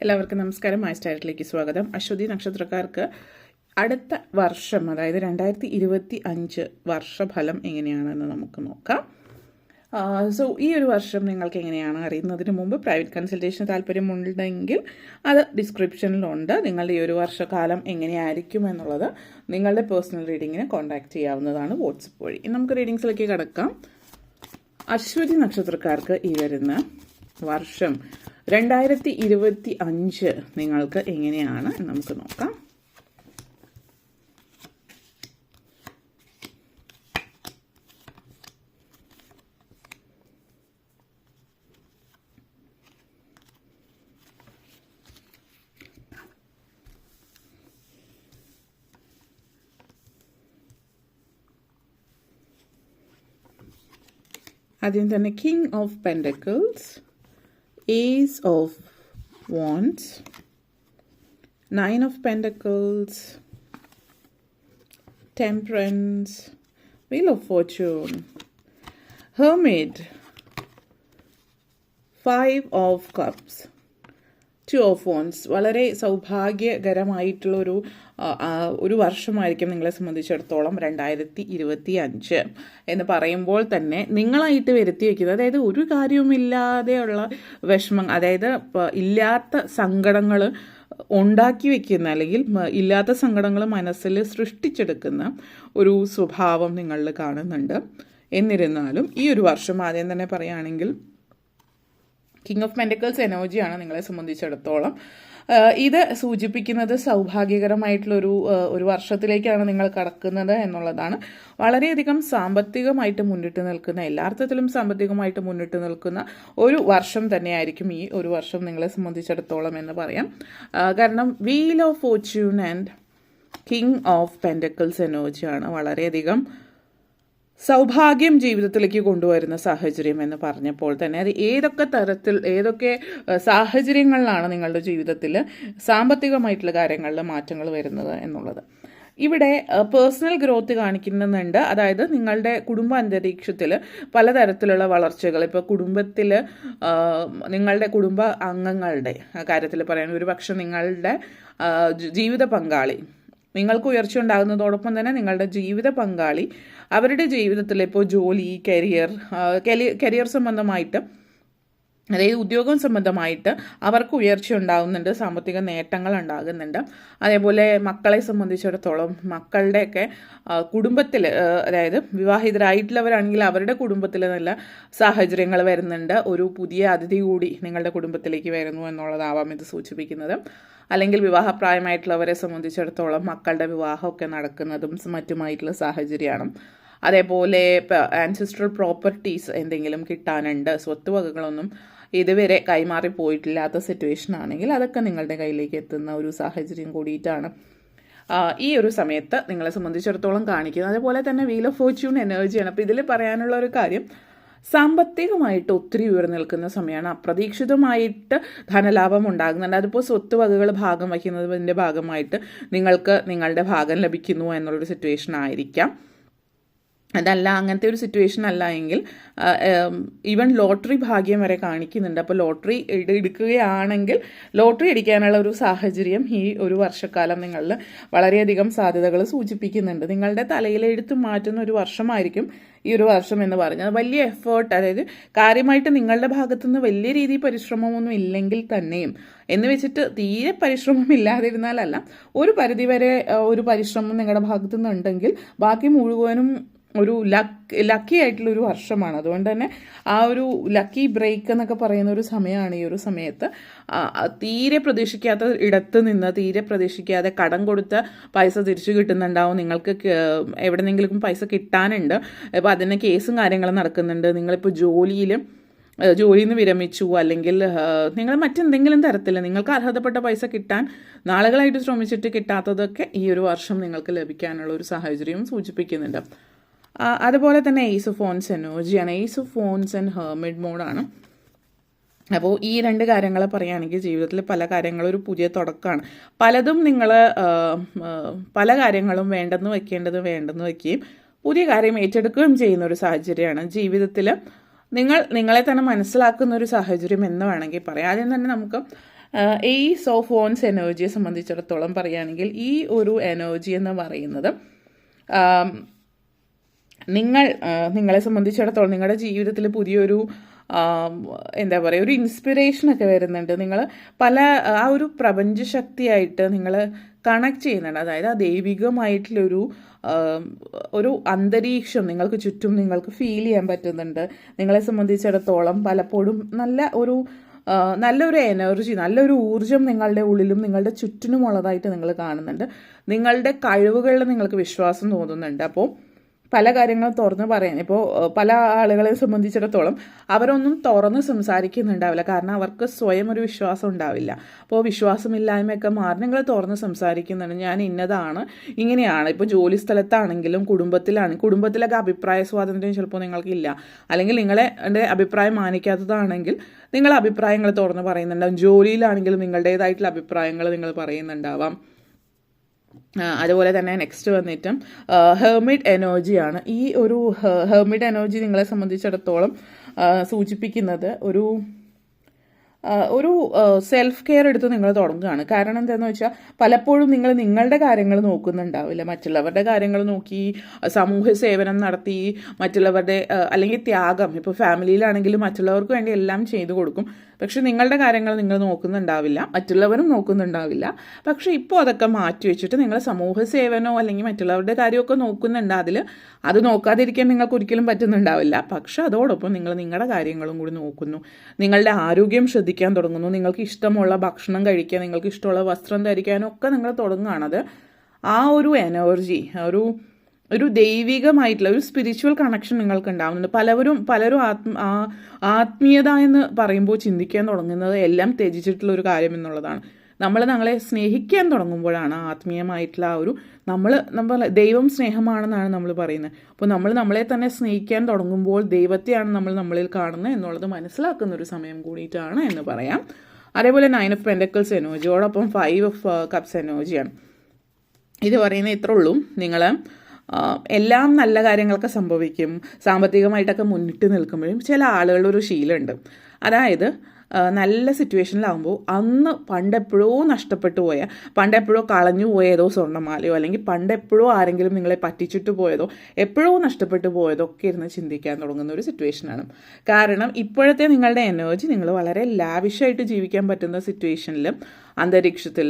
എല്ലാവർക്കും നമസ്കാരം. മൈ സ്റ്റൈലിലേക്ക് സ്വാഗതം. അശ്വതി നക്ഷത്രക്കാർക്ക് അടുത്ത വർഷം, അതായത് 2025 വർഷഫലം എങ്ങനെയാണെന്ന് നമുക്ക് നോക്കാം. ഈ ഒരു വർഷം നിങ്ങൾക്ക് എങ്ങനെയാണ് അറിയുന്നതിന് മുമ്പ് പ്രൈവറ്റ് കൺസൾട്ടേഷന് താല്പര്യമുണ്ടെങ്കിൽ അത് ഡിസ്ക്രിപ്ഷനിലുണ്ട്. നിങ്ങളുടെ ഈ ഒരു വർഷക്കാലം എങ്ങനെയായിരിക്കും എന്നുള്ളത് നിങ്ങളുടെ പേഴ്സണൽ റീഡിങ്ങിന് കോൺടാക്ട് ചെയ്യാവുന്നതാണ് വാട്സപ്പ് വഴി. നമുക്ക് റീഡിങ്സിലേക്ക് കിടക്കാം. അശ്വതി നക്ഷത്രക്കാർക്ക് ഈ വരുന്ന വർഷം 2025 നിങ്ങൾക്ക് എങ്ങനെയാണ് നമുക്ക് നോക്കാം. ആദ്യം തന്നെ king of pentacles, Ace of Wands, Nine of Pentacles, Temperance, Wheel of Fortune, Hermit, Five of Cups, Two of Wands. വളരെ സൗഭാഗ്യകരമായിട്ടുള്ളൊരു ഒരു വർഷമായിരിക്കും നിങ്ങളെ സംബന്ധിച്ചിടത്തോളം 2025 എന്ന് പറയുമ്പോൾ തന്നെ നിങ്ങളായിട്ട് വരുത്തി വയ്ക്കുന്നത്, അതായത് ഒരു കാര്യവുമില്ലാതെയുള്ള വിഷമം, അതായത് ഇല്ലാത്ത സങ്കടങ്ങൾ ഉണ്ടാക്കി വയ്ക്കുന്ന അല്ലെങ്കിൽ ഇല്ലാത്ത സങ്കടങ്ങൾ മനസ്സിൽ സൃഷ്ടിച്ചെടുക്കുന്ന ഒരു സ്വഭാവം നിങ്ങളിൽ കാണുന്നുണ്ട്. എന്നിരുന്നാലും ഈ ഒരു വർഷം ആദ്യം തന്നെ പറയുകയാണെങ്കിൽ കിങ് ഓഫ് പെൻഡക്കിൾസ് എനർജിയാണ് നിങ്ങളെ സംബന്ധിച്ചിടത്തോളം. ഇത് സൂചിപ്പിക്കുന്നത് സൗഭാഗ്യകരമായിട്ടുള്ളൊരു ഒരു വർഷത്തിലേക്കാണ് നിങ്ങൾ കടക്കുന്നത് എന്നുള്ളതാണ്. വളരെയധികം സാമ്പത്തികമായിട്ട് മുന്നിട്ട് നിൽക്കുന്ന, എല്ലാ അർത്ഥത്തിലും സാമ്പത്തികമായിട്ട് മുന്നിട്ട് നിൽക്കുന്ന ഒരു വർഷം തന്നെയായിരിക്കും ഈ ഒരു വർഷം നിങ്ങളെ സംബന്ധിച്ചിടത്തോളം എന്ന് പറയാം. കാരണം wheel of Fortune and king of pentacles എനർജിയാണ് വളരെയധികം സൗഭാഗ്യം ജീവിതത്തിലേക്ക് കൊണ്ടുവരുന്ന സാഹചര്യം എന്ന് പറഞ്ഞപ്പോൾ തന്നെ അത് ഏതൊക്കെ സാഹചര്യങ്ങളിലാണ് നിങ്ങളുടെ ജീവിതത്തിൽ സാമ്പത്തികമായിട്ടുള്ള കാര്യങ്ങളിൽ മാറ്റങ്ങൾ വരുന്നത് എന്നുള്ളത്. ഇവിടെ പേഴ്സണൽ ഗ്രോത്ത് കാണിക്കുന്നുണ്ട്. അതായത് നിങ്ങളുടെ കുടുംബ അന്തരീക്ഷത്തിൽ പലതരത്തിലുള്ള വളർച്ചകൾ, ഇപ്പോൾ കുടുംബത്തിൽ നിങ്ങളുടെ കുടുംബ അംഗങ്ങളുടെ കാര്യത്തിൽ പറയുന്നത്, ഒരു പക്ഷെ നിങ്ങളുടെ ജീവിത പങ്കാളി നിങ്ങൾക്ക് ഉയർച്ച ഉണ്ടാകുന്നതോടൊപ്പം തന്നെ നിങ്ങളുടെ ജീവിത പങ്കാളി അവരുടെ ജീവിതത്തിൽ ഇപ്പോൾ ജോലി, കരിയർ സംബന്ധമായിട്ട്, അതായത് ഉദ്യോഗം സംബന്ധമായിട്ട് അവർക്ക് ഉയർച്ച ഉണ്ടാകുന്നുണ്ട്, സാമ്പത്തിക നേട്ടങ്ങൾ ഉണ്ടാകുന്നുണ്ട്. അതേപോലെ മക്കളെ സംബന്ധിച്ചിടത്തോളം മക്കളുടെയൊക്കെ കുടുംബത്തിൽ, അതായത് വിവാഹിതരായിട്ടുള്ളവരാണെങ്കിൽ അവരുടെ കുടുംബത്തിൽ നല്ല സാഹചര്യങ്ങൾ വരുന്നുണ്ട്. ഒരു പുതിയ അതിഥി കൂടി നിങ്ങളുടെ കുടുംബത്തിലേക്ക് വരുന്നു എന്നുള്ളതാവാം ഇത് സൂചിപ്പിക്കുന്നത്. അല്ലെങ്കിൽ വിവാഹപ്രായമായിട്ടുള്ളവരെ സംബന്ധിച്ചിടത്തോളം മക്കളുടെ വിവാഹമൊക്കെ നടക്കുന്നതും മറ്റുമായിട്ടുള്ള സാഹചര്യമാണ്. അതേപോലെ ആൻസിസ്ട്രൽ പ്രോപ്പർട്ടീസ് എന്തെങ്കിലും കിട്ടാനുണ്ട്, സ്വത്ത് വകകളൊന്നും ഇതുവരെ കൈമാറി പോയിട്ടില്ലാത്ത സിറ്റുവേഷൻ ആണെങ്കിൽ അതൊക്കെ നിങ്ങളുടെ കയ്യിലേക്ക് എത്തുന്ന ഒരു സാഹചര്യം കൂടിയിട്ടാണ് ഈ ഒരു സമയത്ത് നിങ്ങളെ സംബന്ധിച്ചിടത്തോളം കാണിക്കുന്നത്. അതേപോലെ തന്നെ വീൽ ഓഫ് ഫോർച്യൂൺ എനർജിയാണ്. അപ്പോൾ ഇതിൽ പറയാനുള്ള ഒരു കാര്യം, സാമ്പത്തികമായിട്ട് ഒത്തിരി ഉയർന്നു നിൽക്കുന്ന സമയമാണ്. അപ്രതീക്ഷിതമായിട്ട് ധനലാഭം ഉണ്ടാകുന്നുണ്ട്. അതിപ്പോൾ സ്വത്ത് വകകൾ ഭാഗം വയ്ക്കുന്നതിൻ്റെ ഭാഗമായിട്ട് നിങ്ങൾക്ക് നിങ്ങളുടെ ഭാഗം ലഭിക്കുന്നു എന്നുള്ളൊരു സിറ്റുവേഷൻ ആയിരിക്കാം. അതല്ല, അങ്ങനത്തെ ഒരു സിറ്റുവേഷൻ അല്ല എങ്കിൽ ഈവൻ ലോട്ടറി ഭാഗ്യം വരെ കാണിക്കുന്നുണ്ട്. അപ്പോൾ ലോട്ടറി എടുക്കുകയാണെങ്കിൽ ലോട്ടറി അടിക്കാനുള്ള ഒരു സാഹചര്യം ഈ ഒരു വർഷക്കാലം നിങ്ങളിൽ വളരെയധികം സാധ്യതകൾ സൂചിപ്പിക്കുന്നുണ്ട്. നിങ്ങളുടെ തലയിൽ എടുത്തു മാറ്റുന്ന ഒരു വർഷമായിരിക്കും ഈ ഒരു വർഷം എന്ന് പറഞ്ഞത്. വലിയ എഫേർട്ട്, അതായത് കാര്യമായിട്ട് നിങ്ങളുടെ ഭാഗത്തുനിന്ന് വലിയ രീതിയിൽ പരിശ്രമമൊന്നും ഇല്ലെങ്കിൽ തന്നെയും, എന്ന് വെച്ചിട്ട് തീരെ പരിശ്രമം ഇല്ലാതിരുന്നാലല്ല, ഒരു പരിധിവരെ ഒരു പരിശ്രമം നിങ്ങളുടെ ഭാഗത്തുനിന്ന് ഉണ്ടെങ്കിൽ ബാക്കി മുഴുവനും ഒരു ലക്കി ആയിട്ടുള്ളൊരു വർഷമാണ്. അതുകൊണ്ട് തന്നെ ആ ഒരു ലക്കി ബ്രേക്ക് എന്നൊക്കെ പറയുന്ന ഒരു സമയമാണ് ഈ ഒരു സമയത്ത്. തീരെ പ്രതീക്ഷിക്കാത്ത ഇടത്ത് നിന്ന്, തീരെ പ്രതീക്ഷിക്കാതെ കടം കൊടുത്ത പൈസ തിരിച്ചു കിട്ടുന്നുണ്ടാവും. നിങ്ങൾക്ക് എവിടെന്നെങ്കിലും പൈസ കിട്ടാനുണ്ട്. അപ്പോൾ അതിന് കേസും കാര്യങ്ങളും നടക്കുന്നുണ്ട്. നിങ്ങളിപ്പോൾ ജോലിയിൽ നിന്ന് വിരമിച്ചു, അല്ലെങ്കിൽ നിങ്ങൾ മറ്റെന്തെങ്കിലും തരത്തിൽ നിങ്ങൾക്ക് അർഹതപ്പെട്ട പൈസ കിട്ടാൻ നാളുകളായിട്ട് ശ്രമിച്ചിട്ട് കിട്ടാത്തതൊക്കെ ഈ ഒരു വർഷം നിങ്ങൾക്ക് ലഭിക്കാനുള്ള ഒരു സാഹചര്യം സൂചിപ്പിക്കുന്നുണ്ട്. അതുപോലെ തന്നെ ഏസ് ഓഫ് ഫോൺസ് എനർജിയാണ്. Ace of phones and hermit മോഡാണ്. അപ്പോൾ ഈ രണ്ട് കാര്യങ്ങൾ പറയുകയാണെങ്കിൽ ജീവിതത്തിൽ പല കാര്യങ്ങളും ഒരു പുതിയ തുടക്കമാണ്. പലതും നിങ്ങൾ പല കാര്യങ്ങളും വേണ്ടെന്ന് വയ്ക്കുകയും പുതിയ കാര്യം ഏറ്റെടുക്കുകയും ചെയ്യുന്ന ഒരു സാഹചര്യമാണ് ജീവിതത്തിൽ. നിങ്ങളെ തന്നെ മനസ്സിലാക്കുന്ന ഒരു സാഹചര്യം എന്ന് വേണമെങ്കിൽ പറയാം. ആദ്യം തന്നെ നമുക്ക് ഏസ് ഓഫ് വോൺസ് എനർജിയെ സംബന്ധിച്ചിടത്തോളം പറയുകയാണെങ്കിൽ ഈ ഒരു എനർജി എന്ന് പറയുന്നത് നിങ്ങളെ സംബന്ധിച്ചിടത്തോളം നിങ്ങളുടെ ജീവിതത്തിൽ പുതിയൊരു എന്താ പറയുക, ഒരു ഇൻസ്പിറേഷനൊക്കെ വരുന്നുണ്ട്. നിങ്ങൾ പല ആ ഒരു പ്രപഞ്ചശക്തിയായിട്ട് നിങ്ങൾ കണക്ട് ചെയ്യുന്നുണ്ട്. അതായത് ആ ദൈവികമായിട്ടുള്ളൊരു ഒരു അന്തരീക്ഷം നിങ്ങൾക്ക് ചുറ്റും നിങ്ങൾക്ക് ഫീൽ ചെയ്യാൻ പറ്റുന്നുണ്ട്. നിങ്ങളെ സംബന്ധിച്ചിടത്തോളം പലപ്പോഴും നല്ലൊരു എനർജി, നല്ലൊരു ഊർജം നിങ്ങളുടെ ഉള്ളിലും നിങ്ങളുടെ ചുറ്റിനുമുള്ളതായിട്ട് നിങ്ങൾ കാണുന്നുണ്ട്. നിങ്ങളുടെ കഴിവുകളിൽ നിങ്ങൾക്ക് വിശ്വാസം തോന്നുന്നുണ്ട്. അപ്പോൾ പല കാര്യങ്ങളും തുറന്ന് പറയാൻ ഇപ്പോൾ പല ആളുകളെ സംബന്ധിച്ചിടത്തോളം അവരൊന്നും തുറന്ന് സംസാരിക്കുന്നുണ്ടാവില്ല. കാരണം അവർക്ക് സ്വയം ഒരു വിശ്വാസം ഉണ്ടാവില്ല. അപ്പോൾ വിശ്വാസമില്ലായ്മയൊക്കെ മാറി നിങ്ങൾ തുറന്ന് സംസാരിക്കുന്നുണ്ട്. ഞാൻ ഇന്നതാണ്, ഇങ്ങനെയാണ്. ഇപ്പോൾ ജോലി സ്ഥലത്താണെങ്കിലും കുടുംബത്തിലൊക്കെ അഭിപ്രായ സ്വാതന്ത്ര്യം ചിലപ്പോൾ നിങ്ങൾക്കില്ല, അല്ലെങ്കിൽ നിങ്ങളുടെ അഭിപ്രായം മാനിക്കാത്തതാണെങ്കിൽ നിങ്ങൾ അഭിപ്രായങ്ങൾ തുറന്ന് പറയുന്നുണ്ടാവും. ജോലിയിലാണെങ്കിലും നിങ്ങളുടേതായിട്ടുള്ള അഭിപ്രായങ്ങൾ നിങ്ങൾ പറയുന്നുണ്ടാവാം. അതുപോലെ തന്നെ നെക്സ്റ്റ് വന്നിട്ട് ഹെർമിറ്റ് എനർജിയാണ്. ഈ ഒരു ഹെർമിറ്റ് എനർജി നിങ്ങളെ സംബന്ധിച്ചിടത്തോളം സൂചിപ്പിക്കുന്നത് ഒരു സെൽഫ് കെയർ എടുത്ത് നിങ്ങൾ തുടങ്ങുകയാണ്. കാരണം എന്താണെന്ന് വെച്ചാൽ പലപ്പോഴും നിങ്ങൾ നിങ്ങളുടെ കാര്യങ്ങൾ നോക്കുന്നുണ്ടാവില്ല, മറ്റുള്ളവരുടെ കാര്യങ്ങൾ നോക്കി സമൂഹ സേവനം നടത്തി മറ്റുള്ളവരുടെ അല്ലെങ്കിൽ ത്യാഗം, ഇപ്പോൾ ഫാമിലിയിലാണെങ്കിലും മറ്റുള്ളവർക്ക് വേണ്ടി എല്ലാം ചെയ്തു കൊടുക്കും. പക്ഷെ നിങ്ങളുടെ കാര്യങ്ങൾ നിങ്ങൾ നോക്കുന്നുണ്ടാവില്ല, മറ്റുള്ളവരും നോക്കുന്നുണ്ടാവില്ല. പക്ഷെ ഇപ്പോൾ അതൊക്കെ മാറ്റി വെച്ചിട്ട് നിങ്ങൾ സമൂഹ സേവനമോ അല്ലെങ്കിൽ മറ്റുള്ളവരുടെ കാര്യമൊക്കെ നോക്കുന്നുണ്ട്. അത് നോക്കാതിരിക്കാൻ നിങ്ങൾക്ക് ഒരിക്കലും പറ്റുന്നുണ്ടാവില്ല. പക്ഷെ അതോടൊപ്പം നിങ്ങൾ നിങ്ങളുടെ കാര്യങ്ങളും കൂടി നോക്കുന്നു. നിങ്ങളുടെ ആരോഗ്യം ശ്രദ്ധിക്കാൻ തുടങ്ങുന്നു. നിങ്ങൾക്ക് ഇഷ്ടമുള്ള ഭക്ഷണം കഴിക്കാൻ, നിങ്ങൾക്ക് ഇഷ്ടമുള്ള വസ്ത്രം ധരിക്കാനൊക്കെ നിങ്ങൾ തുടങ്ങുകയാണത്. ആ ഒരു എനർജി, ഒരു ദൈവികമായിട്ടുള്ള ഒരു സ്പിരിച്വൽ കണക്ഷൻ നിങ്ങൾക്ക് ഉണ്ടാകുന്നുണ്ട്. പലരും ആത്മീയത എന്ന് പറയുമ്പോൾ ചിന്തിക്കാൻ തുടങ്ങുന്നത് എല്ലാം ത്യജിച്ചിട്ടുള്ള ഒരു കാര്യം എന്നുള്ളതാണ്. നമ്മളെ സ്നേഹിക്കാൻ തുടങ്ങുമ്പോഴാണ് ആത്മീയമായിട്ടുള്ള നമ്മൾ ദൈവം സ്നേഹമാണെന്നാണ് നമ്മൾ പറയുന്നത്. അപ്പോൾ നമ്മളെ തന്നെ സ്നേഹിക്കാൻ തുടങ്ങുമ്പോൾ ദൈവത്തെയാണ് നമ്മളിൽ കാണുന്നത് എന്നുള്ളത് മനസ്സിലാക്കുന്ന ഒരു സമയം കൂടിയിട്ടാണ് എന്ന് പറയാം. അതേപോലെ 9 ഓഫ് പെൻറ്റക്കിൾസ് എനർജിയോടൊപ്പം 5 ഓഫ് കപ്സ് എനർജിയാണ്. ഇത് പറയുന്നത് ഇത്രേ ഉള്ളൂ. നിങ്ങൾ എല്ലാം നല്ല കാര്യങ്ങളൊക്കെ സംഭവിക്കും. സാമ്പത്തികമായിട്ടൊക്കെ മുന്നിട്ട് നിൽക്കുമ്പോഴും ചില ആളുകളുടെ ഒരു ശീലമുണ്ട്. അതായത് നല്ല സിറ്റുവേഷനിലാവുമ്പോൾ അന്ന് പണ്ടെപ്പോഴോ നഷ്ടപ്പെട്ടു പണ്ടെപ്പോഴോ കളഞ്ഞു പോയ ഏതോ സ്വർണ്ണമാലയോ അല്ലെങ്കിൽ പണ്ടെപ്പോഴോ ആരെങ്കിലും നിങ്ങളെ പറ്റിച്ചിട്ട് പോയതോ എപ്പോഴോ നഷ്ടപ്പെട്ടു പോയതോ ഒക്കെ ഇരുന്ന് ചിന്തിക്കാൻ തുടങ്ങുന്ന ഒരു സിറ്റുവേഷനാണ്. കാരണം ഇപ്പോഴത്തെ നിങ്ങളുടെ എനർജി നിങ്ങൾ വളരെ ലാവിഷായിട്ട് ജീവിക്കാൻ പറ്റുന്ന സിറ്റുവേഷനിൽ, അന്തരീക്ഷത്തിൽ,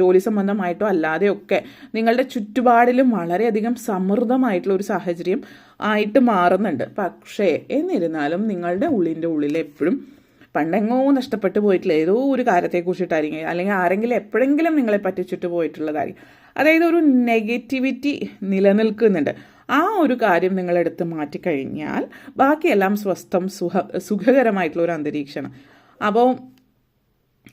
ജോലി സംബന്ധമായിട്ടോ അല്ലാതെയൊക്കെ നിങ്ങളുടെ ചുറ്റുപാടിലും വളരെയധികം സമൃദ്ധമായിട്ടുള്ള ഒരു സാഹചര്യം ആയിട്ട് മാറുന്നുണ്ട്. പക്ഷേ എന്നിരുന്നാലും നിങ്ങളുടെ ഉള്ളിൽ എപ്പോഴും പണ്ടെങ്ങോ നഷ്ടപ്പെട്ടു പോയിട്ടുള്ള ഏതോ ഒരു കാര്യത്തെക്കുറിച്ചിട്ടായിരിക്കും, അല്ലെങ്കിൽ ആരെങ്കിലും എപ്പോഴെങ്കിലും നിങ്ങളെ പറ്റിച്ചിട്ട് പോയിട്ടുള്ളതായിരിക്കും. അതായത് ഒരു നെഗറ്റിവിറ്റി നിലനിൽക്കുന്നുണ്ട്. ആ ഒരു കാര്യം നിങ്ങളെടുത്ത് മാറ്റിക്കഴിഞ്ഞാൽ ബാക്കിയെല്ലാം സ്വസ്ഥം സുഖകരമായിട്ടുള്ള ഒരു അന്തരീക്ഷമാണ്. അപ്പോൾ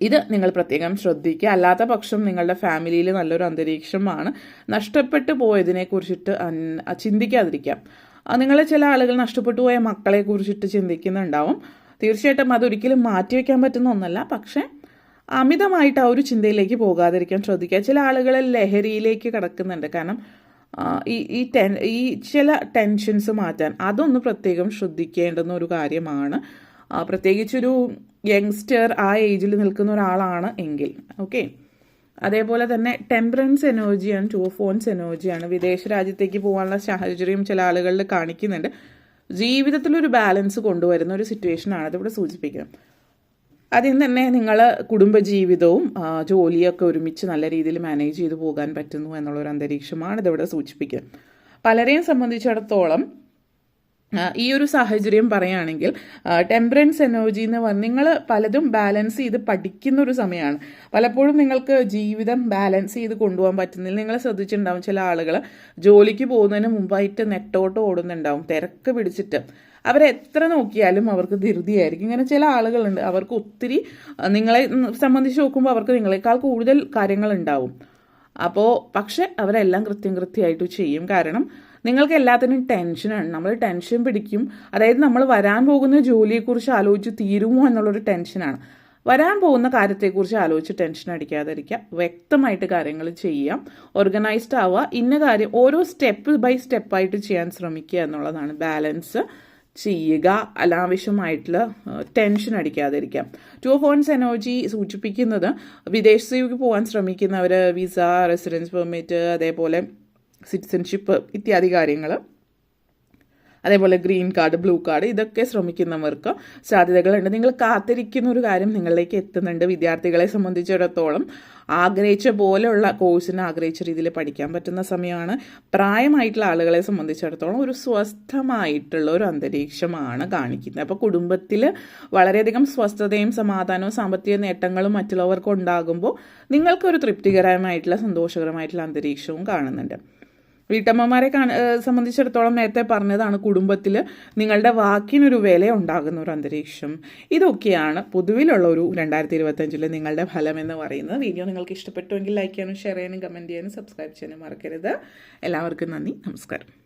ഇത് നിങ്ങൾ പ്രത്യേകം ശ്രദ്ധിക്കുക. അല്ലാത്ത പക്ഷം നിങ്ങളുടെ ഫാമിലിയിൽ നല്ലൊരു അന്തരീക്ഷമാണ്. നഷ്ടപ്പെട്ടു പോയതിനെ കുറിച്ചിട്ട് ചിന്തിക്കാതിരിക്കാം. നിങ്ങൾ ചില ആളുകൾ നഷ്ടപ്പെട്ടു പോയ മക്കളെ കുറിച്ചിട്ട് ചിന്തിക്കുന്നുണ്ടാവും. തീർച്ചയായിട്ടും അതൊരിക്കലും മാറ്റിവെക്കാൻ പറ്റുന്ന ഒന്നല്ല. പക്ഷേ അമിതമായിട്ട് ആ ഒരു ചിന്തയിലേക്ക് പോകാതിരിക്കാൻ ശ്രദ്ധിക്കുക. ചില ആളുകൾ ലഹരിയിലേക്ക് കിടക്കുന്നുണ്ട്. കാരണം ഈ ചില ടെൻഷൻസ് മാറ്റാൻ അതൊന്ന് പ്രത്യേകം ശ്രദ്ധിക്കേണ്ടുന്ന ഒരു കാര്യമാണ്. പ്രത്യേകിച്ചൊരു യങ്സ്റ്റർ ആ ഏജിൽ നിൽക്കുന്ന ഒരാളാണ് എങ്കിൽ. ഓക്കെ. അതേപോലെ തന്നെ ടെമ്പറൻസ് എനർജിയാണ്, 2 ഓഫ് വോൺസ് എനർജിയാണ്. വിദേശ രാജ്യത്തേക്ക് പോകാനുള്ള സാഹചര്യം ചില ആളുകളിൽ കാണിക്കുന്നുണ്ട്. ജീവിതത്തിലൊരു ബാലൻസ് കൊണ്ടുവരുന്ന ഒരു സിറ്റുവേഷനാണ് അതിവിടെ സൂചിപ്പിക്കുന്നത്. ആദ്യം തന്നെ നിങ്ങൾ കുടുംബജീവിതവും ജോലിയൊക്കെ ഒരുമിച്ച് നല്ല രീതിയിൽ മാനേജ് ചെയ്തു പോകാൻ പറ്റുന്നു എന്നുള്ളൊരു അന്തരീക്ഷമാണ് ഇതിവിടെ സൂചിപ്പിക്കുന്നത്. പലരെയും സംബന്ധിച്ചിടത്തോളം ഈ ഒരു സാഹചര്യം പറയുകയാണെങ്കിൽ ടെമ്പറൻസ് എനർജി എന്ന് പറഞ്ഞാൽ നിങ്ങൾ പലതും ബാലൻസ് ചെയ്ത് പഠിക്കുന്ന ഒരു സമയമാണ്. പലപ്പോഴും നിങ്ങൾക്ക് ജീവിതം ബാലൻസ് ചെയ്ത് കൊണ്ടുപോകാൻ പറ്റുന്നില്ല. നിങ്ങൾ ശ്രദ്ധിച്ചിട്ടുണ്ടാവും ചില ആളുകൾ ജോലിക്ക് പോകുന്നതിന് മുമ്പായിട്ട് നെട്ടോട്ട് ഓടുന്നുണ്ടാവും, തിരക്ക് പിടിച്ചിട്ട്. അവരെത്ര നോക്കിയാലും അവർക്ക് ധൃതിയായിരിക്കും. ഇങ്ങനെ ചില ആളുകളുണ്ട്, അവർക്ക് ഒത്തിരി നിങ്ങളെ സംബന്ധിച്ച് നോക്കുമ്പോൾ അവർക്ക് നിങ്ങളെക്കാൾ കൂടുതൽ കാര്യങ്ങളുണ്ടാവും. പക്ഷെ അവരെല്ലാം കൃത്യമായിട്ട് ചെയ്യും. കാരണം നിങ്ങൾക്ക് എല്ലാത്തിനും ടെൻഷനാണ്. നമ്മൾ ടെൻഷൻ പിടിക്കും. അതായത് നമ്മൾ വരാൻ പോകുന്ന ജോലിയെക്കുറിച്ച് ആലോചിച്ച് തീരുമോ എന്നുള്ളൊരു ടെൻഷനാണ്. വരാൻ പോകുന്ന കാര്യത്തെക്കുറിച്ച് ആലോചിച്ച് ടെൻഷൻ അടിക്കാതിരിക്കുക. വ്യക്തമായിട്ട് കാര്യങ്ങൾ ചെയ്യാം. ഓർഗനൈസ്ഡ് ആവുക. ഇന്ന കാര്യം ഓരോ സ്റ്റെപ്പ് ബൈ സ്റ്റെപ്പായിട്ട് ചെയ്യാൻ ശ്രമിക്കുക എന്നുള്ളതാണ് ബാലൻസ് ചെയ്യുക. അനാവശ്യമായിട്ടുള്ള ടെൻഷൻ അടിക്കാതിരിക്കാം. 2 of Wands എനർജി സൂചിപ്പിക്കുന്നത് വിദേശത്തേക്ക് പോകാൻ ശ്രമിക്കുന്നവർ, വിസ, റെസിഡൻസ് പെർമിറ്റ്, അതേപോലെ സിറ്റിസൺഷിപ്പ് ഇത്യാദി കാര്യങ്ങൾ, അതേപോലെ ഗ്രീൻ കാർഡ്, ബ്ലൂ കാർഡ്, ഇതൊക്കെ ശ്രമിക്കുന്നവർക്ക് സാധ്യതകളുണ്ട്. നിങ്ങൾ കാത്തിരിക്കുന്ന ഒരു കാര്യം നിങ്ങളിലേക്ക് എത്തുന്നുണ്ട്. വിദ്യാർത്ഥികളെ സംബന്ധിച്ചിടത്തോളം ആഗ്രഹിച്ച പോലെയുള്ള കോഴ്സിന് ആഗ്രഹിച്ച രീതിയിൽ പഠിക്കാൻ പറ്റുന്ന സമയമാണ്. പ്രായമായിട്ടുള്ള ആളുകളെ സംബന്ധിച്ചിടത്തോളം ഒരു സ്വസ്ഥമായിട്ടുള്ള ഒരു അന്തരീക്ഷമാണ് കാണിക്കുന്നത്. അപ്പോൾ കുടുംബത്തിൽ വളരെയധികം സ്വസ്ഥതയും സമാധാനവും സാമ്പത്തിക നേട്ടങ്ങളും മറ്റുള്ളവർക്ക് ഉണ്ടാകുമ്പോൾ നിങ്ങൾക്കൊരു തൃപ്തികരമായിട്ടുള്ള സന്തോഷകരമായിട്ടുള്ള അന്തരീക്ഷവും കാണുന്നുണ്ട്. വീട്ടമ്മമാരെ സംബന്ധിച്ചിടത്തോളം നേരത്തെ പറഞ്ഞതാണ്, കുടുംബത്തിൽ നിങ്ങളുടെ വാക്കിനൊരു വില ഉണ്ടാകുന്ന ഒരു അന്തരീക്ഷം. ഇതൊക്കെയാണ് പൊതുവിലുള്ള ഒരു 2025 നിങ്ങളുടെ ഫലം എന്ന് പറയുന്നത്. വീഡിയോ നിങ്ങൾക്ക് ഇഷ്ടപ്പെട്ടുവെങ്കിൽ ലൈക്ക് ചെയ്യാനും ഷെയർ ചെയ്യാനും കമൻറ്റ് ചെയ്യാനും സബ്സ്ക്രൈബ് ചെയ്യാനും മറക്കരുത്. എല്ലാവർക്കും നന്ദി, നമസ്കാരം.